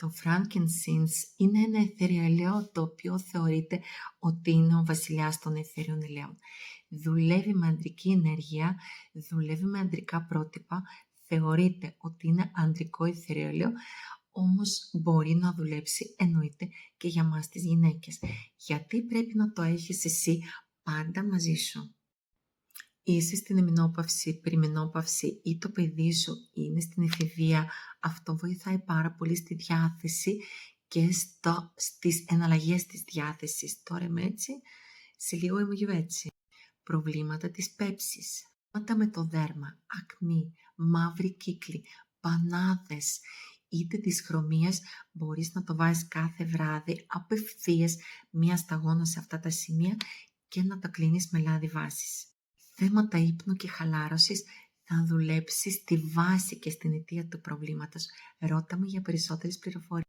Το frankincense είναι ένα αιθέριο ελαίο το οποίο θεωρείται ότι είναι ο βασιλιάς των αιθέριων ελαίων. Δουλεύει με αντρική ενέργεια, δουλεύει με αντρικά πρότυπα, θεωρείται ότι είναι αντρικό αιθέριο ελαίο, όμως μπορεί να δουλέψει εννοείται και για μας τις γυναίκες. Γιατί πρέπει να το έχεις εσύ πάντα μαζί σου? Είσαι στην εμεινόπαυση, περιμενόπαυση ή το παιδί σου είναι στην εφηβεία, αυτό βοηθάει πάρα πολύ στη διάθεση και στις εναλλαγές της διάθεσης. Τώρα είμαι έτσι, σε λίγο είμαι και έτσι. Προβλήματα της πέψης, προβλήματα με το δέρμα, ακμή, μαύρη κύκλη, πανάδες, είτε της χρωμίας, μπορείς να το βάζεις κάθε βράδυ απευθείας μία σταγόνα σε αυτά τα σημεία και να τα κλείνεις με λάδι βάσης. Θέματα ύπνου και χαλάρωσης θα δουλέψει στη βάση και στην αιτία του προβλήματος. Ρώτα με για περισσότερες πληροφορίες.